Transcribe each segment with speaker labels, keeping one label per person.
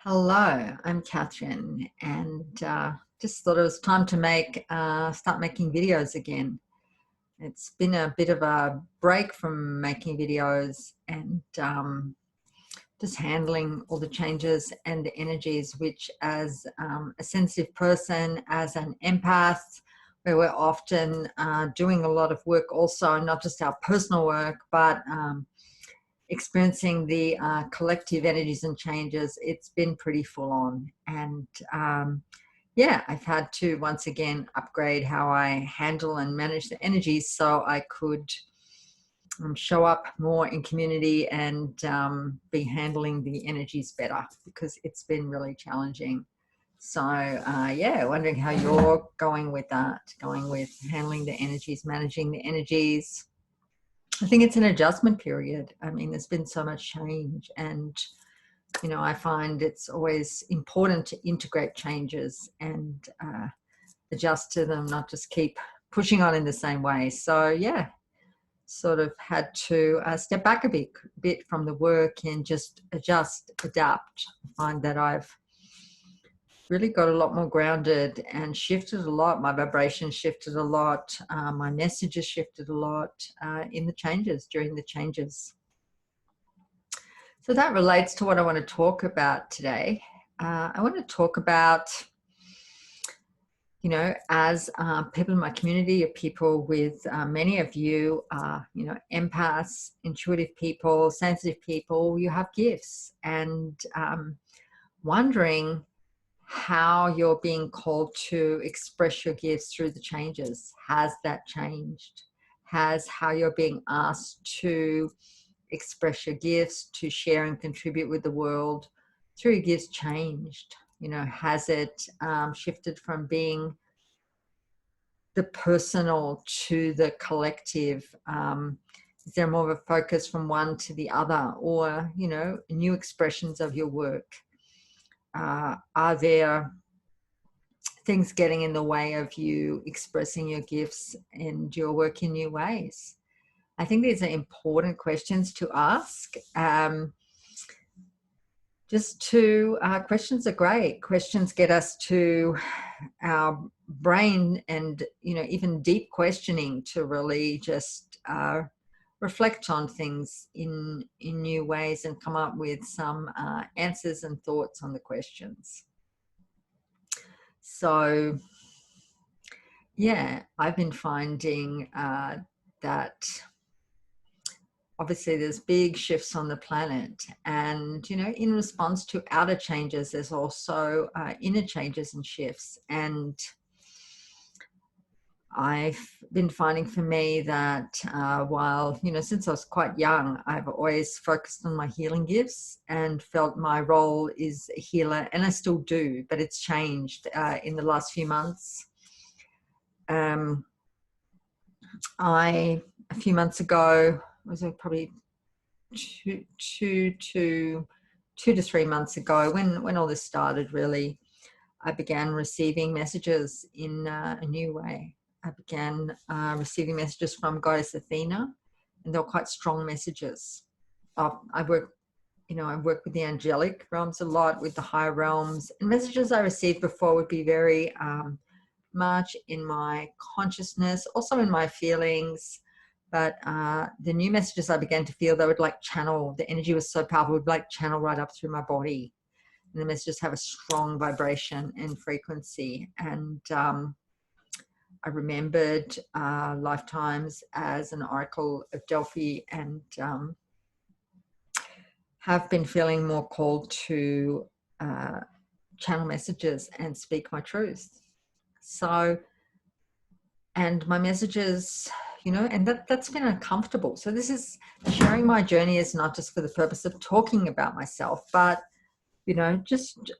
Speaker 1: Hello, I'm Catherine, and just thought it was time to start making videos again. It's been a bit of a break from making videos and just handling all the changes and the energies, which as a sensitive person, as an empath, where we're often doing a lot of work also, not just our personal work, but experiencing the collective energies and changes. It's been pretty full on. And yeah, I've had to once again upgrade how I handle and manage the energies so I could show up more in community and be handling the energies better, because it's been really challenging. So yeah, wondering how you're going with that, going with handling the energies, managing the energies. I think it's an adjustment period. I mean, there's been so much change, and I find it's always important to integrate changes and adjust to them, not just keep pushing on in the same way. So yeah, sort of had to step back a bit from the work and just adjust, adapt. I find that I've really got a lot more grounded and shifted a lot. My vibration shifted a lot. My messages shifted a lot during the changes. So that relates to what I want to talk about today. I want to talk about, as people in my community, or people with many of you are, empaths, intuitive people, sensitive people, you have gifts, and wondering how you're being called to express your gifts through the changes. Has that changed? Has how you're being asked to express your gifts, to share and contribute with the world through your gifts changed? Has it shifted from being the personal to the collective? Is there more of a focus from one to the other, or, new expressions of your work? Are there things getting in the way of you expressing your gifts and your work in new ways? I think these are important questions to ask. Questions are great. Questions get us to our brain, and even deep questioning to really just reflect on things in new ways and come up with some answers and thoughts on the questions. So yeah, I've been finding that obviously there's big shifts on the planet, and in response to outer changes, there's also inner changes and shifts. And I've been finding for me that while, since I was quite young, I've always focused on my healing gifts and felt my role is a healer, and I still do, but it's changed in the last few months. A few months ago, was it probably two to 3 months ago, when all this started, really, I began receiving messages in a new way. I began receiving messages from Goddess Athena, and they were quite strong messages. I work with the angelic realms a lot, with the higher realms, and messages I received before would be very much in my consciousness, also in my feelings. But the new messages I began to feel, they would like channel. The energy was so powerful, it would like channel right up through my body. And the messages have a strong vibration and frequency. And I remembered lifetimes as an Oracle of Delphi, and have been feeling more called to channel messages and speak my truth. So, and my messages, and that's been uncomfortable. So this is sharing my journey, is not just for the purpose of talking about myself, but, just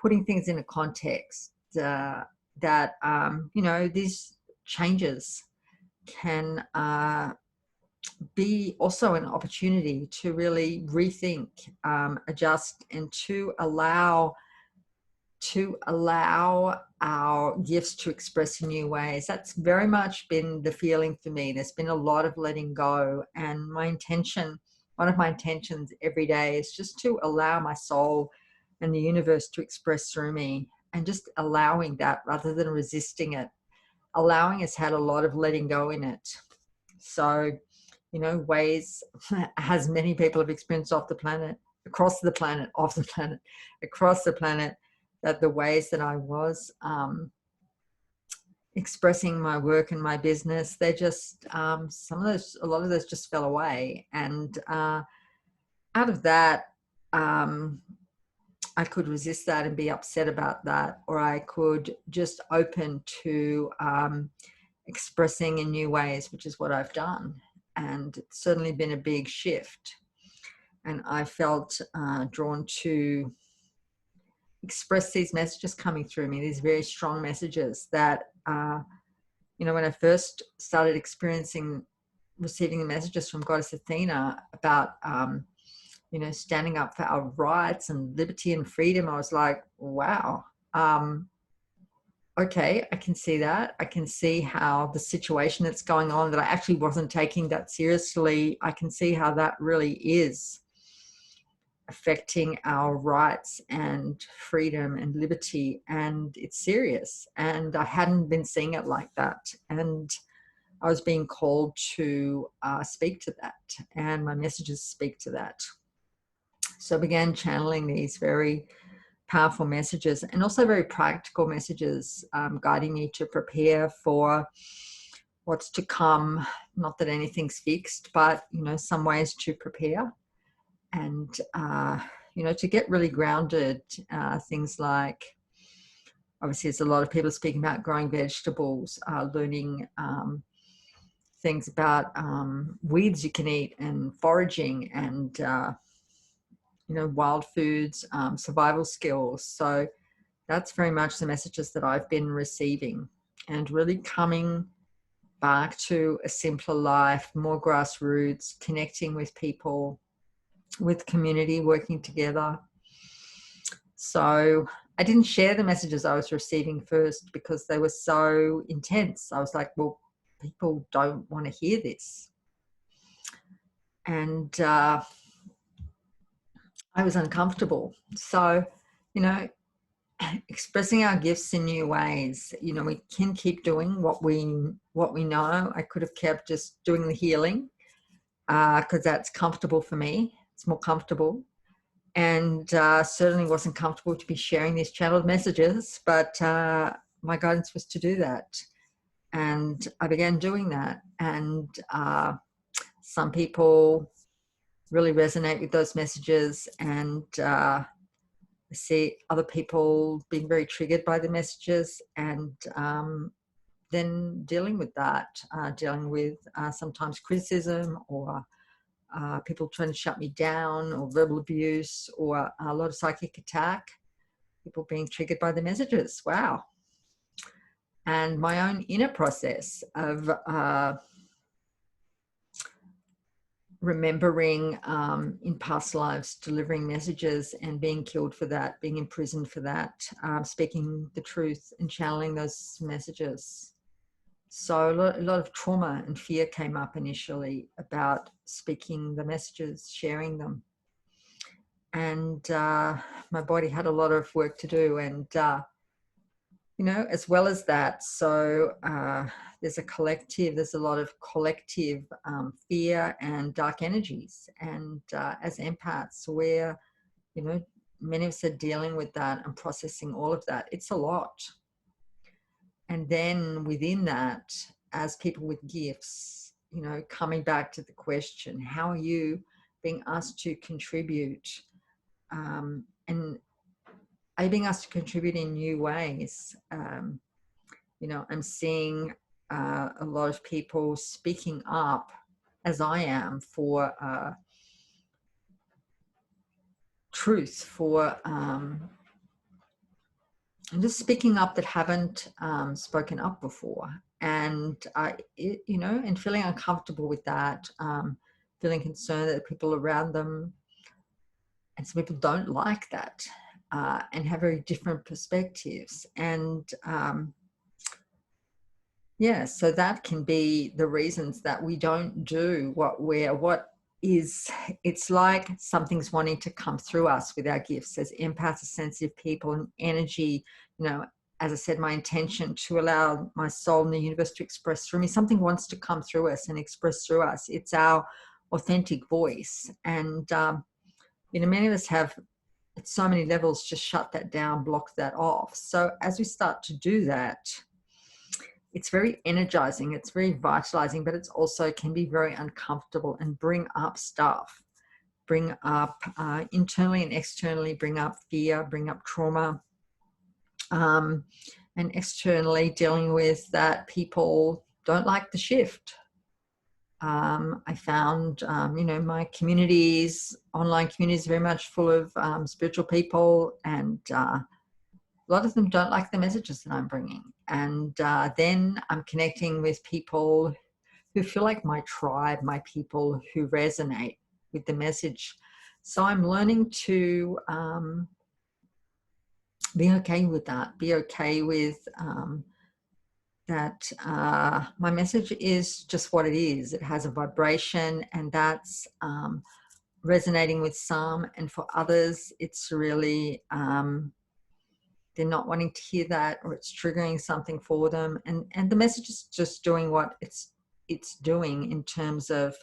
Speaker 1: putting things in a context that, these changes can be also an opportunity to really rethink, adjust, and to allow our gifts to express in new ways. That's very much been the feeling for me. There's been a lot of letting go, and one of my intentions every day is just to allow my soul and the universe to express through me, and just allowing that rather than resisting it. Allowing has had a lot of letting go in it. So, you know, ways, as many people have experienced off the planet, across the planet, off the planet, across the planet, that the ways that I was expressing my work and my business, they just, some of those, a lot of those just fell away. And out of that, I could resist that and be upset about that, or I could just open to expressing in new ways, which is what I've done. And it's certainly been a big shift. And I felt drawn to express these messages coming through me, these very strong messages that, you know, when I first started receiving the messages from Goddess Athena about, you know, standing up for our rights and liberty and freedom, I was like, wow, okay, I can see that. I can see how the situation that's going on, that I actually wasn't taking that seriously, I can see how that really is affecting our rights and freedom and liberty, and it's serious. And I hadn't been seeing it like that, and I was being called to speak to that, and my messages speak to that. So I began channeling these very powerful messages, and also very practical messages, guiding me to prepare for what's to come. Not that anything's fixed, but, you know, some ways to prepare. And, you know, to get really grounded, things like, obviously there's a lot of people speaking about growing vegetables, learning things about weeds you can eat, and foraging, and, you know, wild foods, survival skills. So that's very much the messages that I've been receiving, and really coming back to a simpler life, more grassroots, connecting with people, with community, working together. So I didn't share the messages I was receiving first because they were so intense. I was like, well, people don't want to hear this. And I was uncomfortable. So, you know, expressing our gifts in new ways, you know, we can keep doing what we know. I could have kept just doing the healing because that's comfortable for me. It's more comfortable. And certainly wasn't comfortable to be sharing these channeled messages, but my guidance was to do that. And I began doing that. And some people really resonate with those messages, and I see other people being very triggered by the messages, and then dealing with that, dealing with sometimes criticism, or people trying to shut me down, or verbal abuse, or a lot of psychic attack, people being triggered by the messages. Wow. And my own inner process of remembering in past lives delivering messages and being killed for that, being imprisoned for that, speaking the truth and channeling those messages. So a lot of trauma and fear came up initially about speaking the messages, sharing them. And my body had a lot of work to do. And, you know, as well as that, so there's a lot of collective fear and dark energies. And as empaths, we're, you know, many of us are dealing with that and processing all of that. It's a lot. And then within that, as people with gifts, you know, coming back to the question, how are you being asked to contribute? And are you being asked to contribute in new ways? You know, I'm seeing a lot of people speaking up, as I am, for truth, for just speaking up that haven't spoken up before. And, you know, and feeling uncomfortable with that, feeling concerned that people around them, and some people don't like that, and have very different perspectives. And yeah, so that can be the reasons that we don't do what is, it's like something's wanting to come through us with our gifts as empaths, sensitive people, and energy. You know, as I said, my intention to allow my soul and the universe to express through me. Something wants to come through us and express through us. It's our authentic voice. And, you know, many of us have at so many levels just shut that down, block that off. So as we start to do that, it's very energizing, it's very vitalizing, but it's also can be very uncomfortable and bring up stuff, bring up internally and externally, bring up fear, bring up trauma, and externally dealing with that people don't like the shift. I found, you know, my communities, online communities, very much full of spiritual people, and a lot of them don't like the messages that I'm bringing. And then I'm connecting with people who feel like my tribe, my people who resonate with the message. So I'm learning to be okay with that, be okay with that my message is just what it is. It has a vibration, and that's resonating with some, and for others it's really they're not wanting to hear that, or it's triggering something for them, and the message is just doing what it's doing in terms of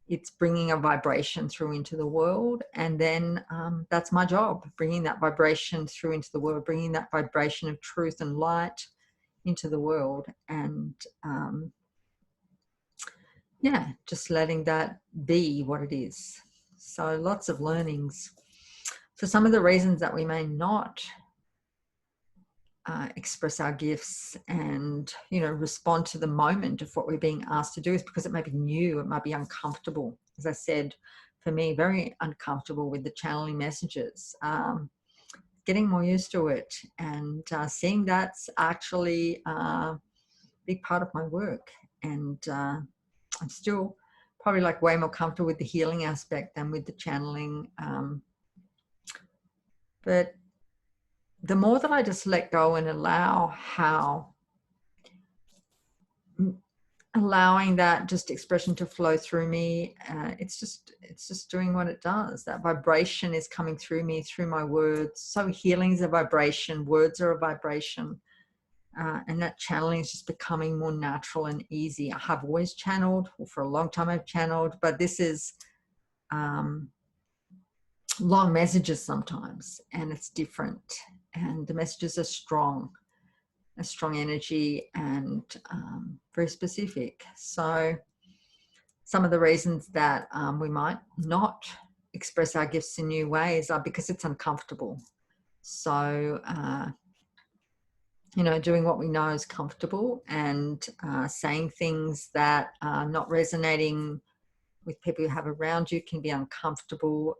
Speaker 1: it's bringing a vibration through into the world. And then that's my job, bringing that vibration through into the world, bringing that vibration of truth and light into the world. And yeah, just letting that be what it is. So lots of learnings. So some of the reasons that we may not express our gifts and, you know, respond to the moment of what we're being asked to do is because it may be new, it might be uncomfortable. As I said, for me, very uncomfortable with the channeling messages. Getting more used to it, and seeing that's actually a big part of my work. And I'm still probably like way more comfortable with the healing aspect than with the channeling. But the more that I just let go and allowing that just expression to flow through me, it's just doing what it does. That vibration is coming through me, through my words. So healing is a vibration, words are a vibration, and that channeling is just becoming more natural and easy. I have always channeled, or for a long time I've channeled, but this is long messages sometimes, and it's different, and the messages are strong, a strong energy, and very specific. So some of the reasons that we might not express our gifts in new ways are because it's uncomfortable. So you know, doing what we know is comfortable, and saying things that are not resonating with people you have around you can be uncomfortable.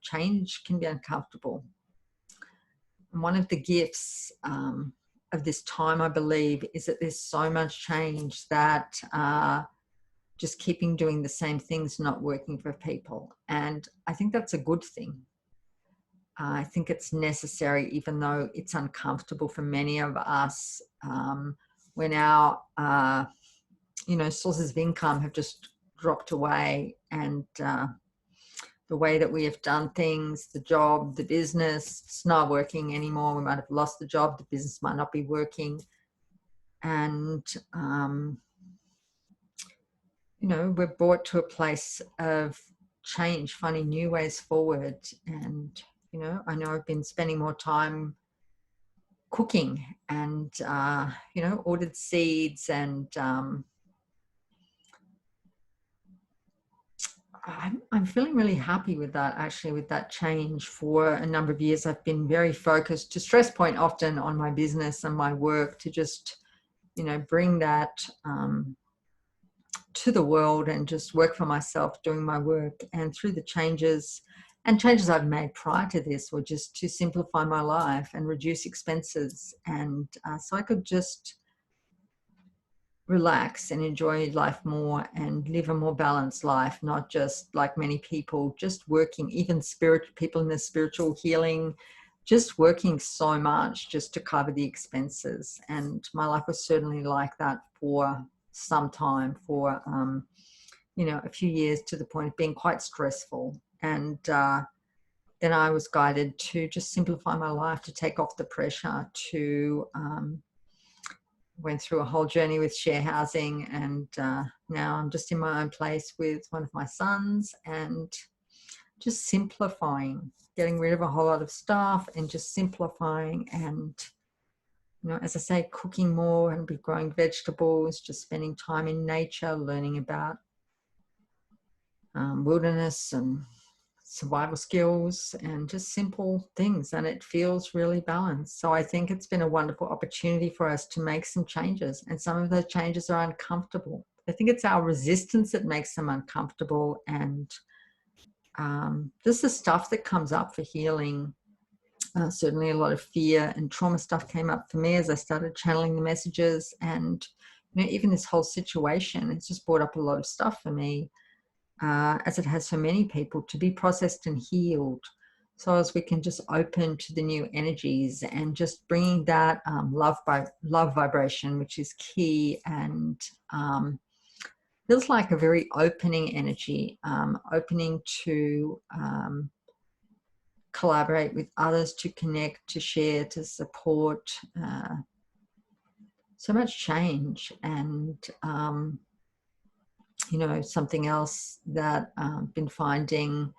Speaker 1: Change can be uncomfortable. And one of the gifts of this time, I believe, is that there's so much change that just keeping doing the same things not working for people. And I think that's a good thing. I think it's necessary, even though it's uncomfortable for many of us, when our, you know, sources of income have just dropped away, and the way that we have done things, the job, the business, it's not working anymore. We might have lost the job, the business might not be working. And, you know, we're brought to a place of change, finding new ways forward. And, you know I've been spending more time cooking, and, you know, ordered seeds, and I'm feeling really happy with that, actually, with that change. For a number of years, I've been very focused, to stress point often, on my business and my work, to just, you know, bring that to the world and just work for myself, doing my work. And through the changes I've made prior to this were just to simplify my life and reduce expenses. And so I could just relax and enjoy life more and live a more balanced life, not just like many people, just working, even people in the spiritual healing, just working so much just to cover the expenses. And my life was certainly like that for some time, for you know, a few years to the point of being quite stressful. And then I was guided to just simplify my life, to take off the pressure, to went through a whole journey with share housing, and now I'm just in my own place with one of my sons, and just simplifying, getting rid of a whole lot of stuff and just simplifying. And, you know, as I say, cooking more and be growing vegetables, just spending time in nature, learning about wilderness and survival skills and just simple things, and it feels really balanced. So I think it's been a wonderful opportunity for us to make some changes, and some of those changes are uncomfortable. I think it's our resistance that makes them uncomfortable, and just the stuff that comes up for healing. Certainly a lot of fear and trauma stuff came up for me as I started channeling the messages, and you know, even this whole situation, it's just brought up a lot of stuff for me, as it has for many people, to be processed and healed. So as we can just open to the new energies and just bringing that love vibration, which is key, and feels like a very opening energy, opening to collaborate with others, to connect, to share, to support. So much change. And you know, something else that I've been finding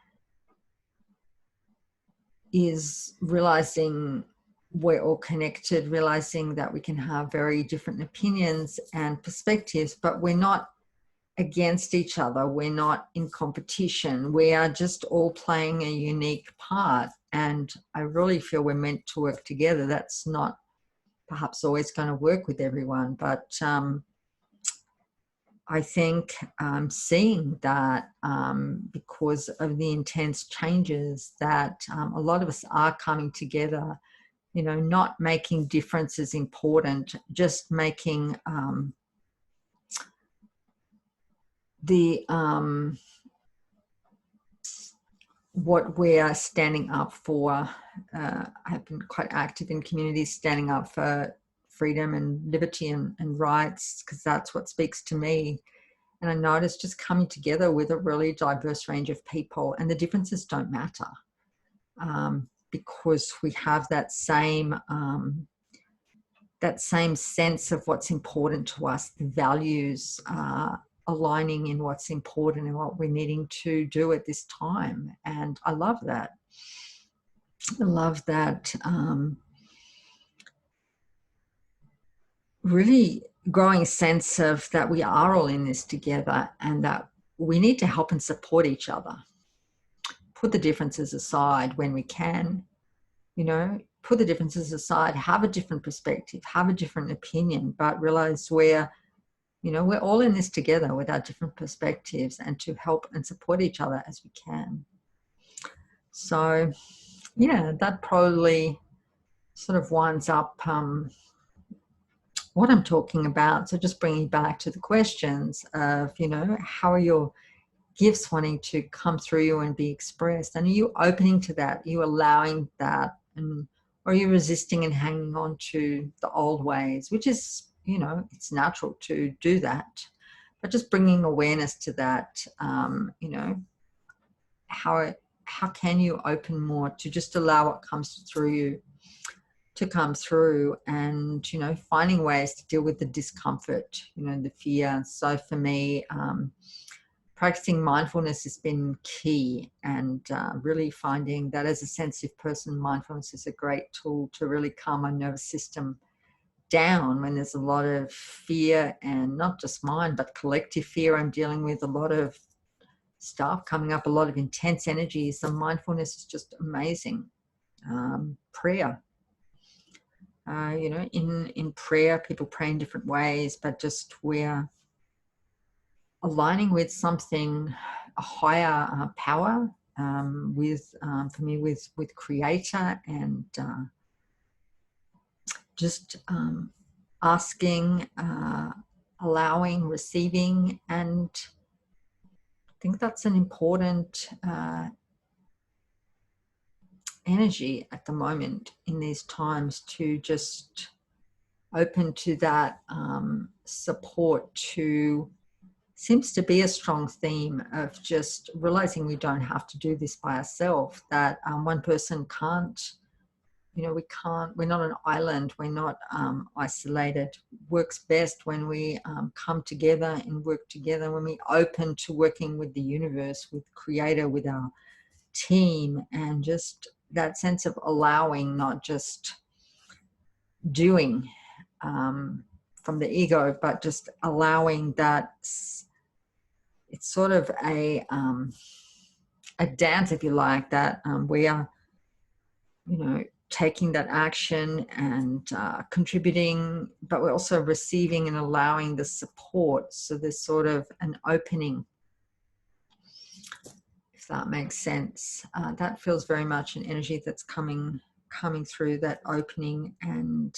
Speaker 1: is realizing we're all connected, realizing that we can have very different opinions and perspectives, but we're not against each other. We're not in competition. We are just all playing a unique part. And I really feel we're meant to work together. That's not perhaps always going to work with everyone, but I think seeing that because of the intense changes that a lot of us are coming together, you know, not making differences important, just making what we are standing up for. I've been quite active in communities standing up for freedom and liberty and rights, because that's what speaks to me. And I noticed just coming together with a really diverse range of people, and the differences don't matter, because we have that same sense of what's important to us, the values aligning in what's important and what we're needing to do at this time. And I love that. I love that really growing sense of that we are all in this together, and that we need to help and support each other. Put the differences aside when we can, you know, put the differences aside, have a different perspective, have a different opinion, but realize we're all in this together with our different perspectives, and to help and support each other as we can. So, yeah, that probably sort of winds up what I'm talking about. So just bringing back to the questions of, you know, how are your gifts wanting to come through you and be expressed? And are you opening to that? Are you allowing that? And or are you resisting and hanging on to the old ways, which is, you know, it's natural to do that. But just bringing awareness to that, you know, how can you open more to just allow what comes through you to come through, and, you know, finding ways to deal with the discomfort, you know, the fear. So for me, practicing mindfulness has been key, and really finding that as a sensitive person, mindfulness is a great tool to really calm my nervous system down when there's a lot of fear, and not just mine, but collective fear. I'm dealing with a lot of stuff coming up, a lot of intense energies. So mindfulness is just amazing. Prayer. You know, in prayer, people pray in different ways, but just we're aligning with something, a higher power, with for me with Creator, and just asking, allowing, receiving. And I think that's an important energy at the moment in these times, to just open to that support, to seems to be a strong theme of just realizing we don't have to do this by ourselves, that one person can't, we're not an island, we're not isolated. Works best when we come together and work together, when we open to working with the universe, with Creator, with our team, and just that sense of allowing, not just doing from the ego, but just allowing that. It's sort of a dance, if you like, that we are, taking that action and contributing, but we're also receiving and allowing the support. So there's sort of an opening, if that makes sense. That feels very much an energy that's coming through, that opening, and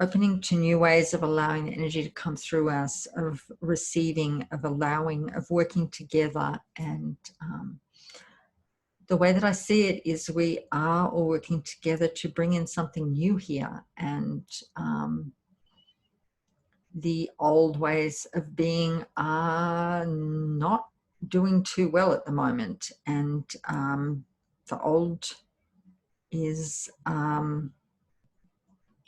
Speaker 1: opening to new ways of allowing the energy to come through us, of receiving, of allowing, of working together. And the way that I see it is we are all working together to bring in something new here. And the old ways of being are not doing too well at the moment. And the old is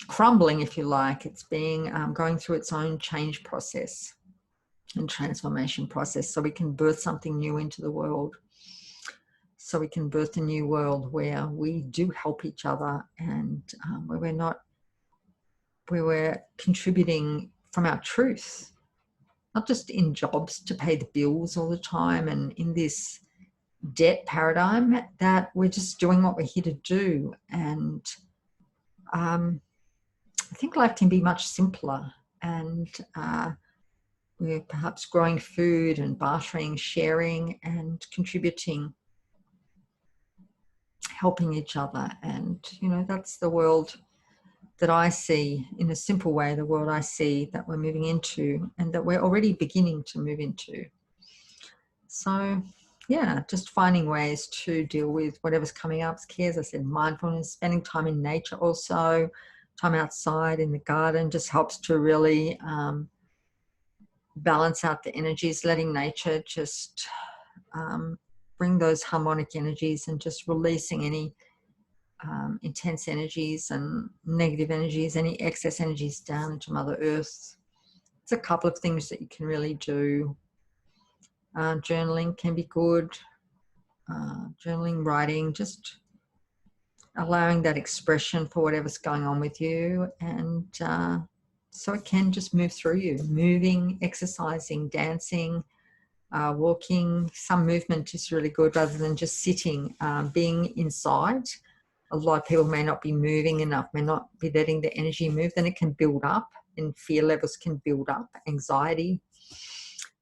Speaker 1: crumbling, if you like. It's being going through its own change process and transformation process, so we can birth something new into the world. So we can birth a new world where we do help each other, and where we're contributing from our truth, not just in jobs to pay the bills all the time and in this debt paradigm, that we're just doing what we're here to do. And I think life can be much simpler, and we're perhaps growing food and bartering, sharing and contributing, helping each other. And, that's the world that I see, in a simple way, the world I see that we're moving into, and that we're already beginning to move into. So, yeah, just finding ways to deal with whatever's coming up. Key, as I said, mindfulness, spending time in nature also, time outside in the garden just helps to really balance out the energies, letting nature just bring those harmonic energies, and just releasing any intense energies and negative energies, any excess energies down into Mother Earth. It's a couple of things that you can really do. Journaling can be good. Journaling, writing, just allowing that expression for whatever's going on with you. And so it can just move through you. Moving, exercising, dancing, walking. Some movement is really good rather than just sitting. Being inside, a lot of people may not be moving enough, may not be letting the energy move. Then it can build up, and fear levels can build up, anxiety.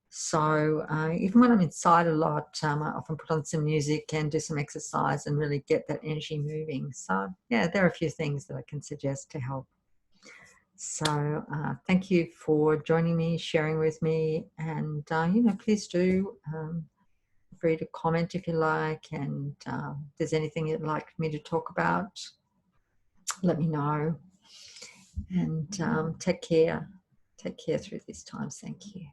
Speaker 1: So even when I'm inside a lot, I often put on some music and do some exercise and really get that energy moving. So yeah, there are a few things that I can suggest to help. So thank you for joining me, sharing with me, and please do feel free to comment if you like, and if there's anything you'd like me to talk about, let me know. And take care through these times. Thank you.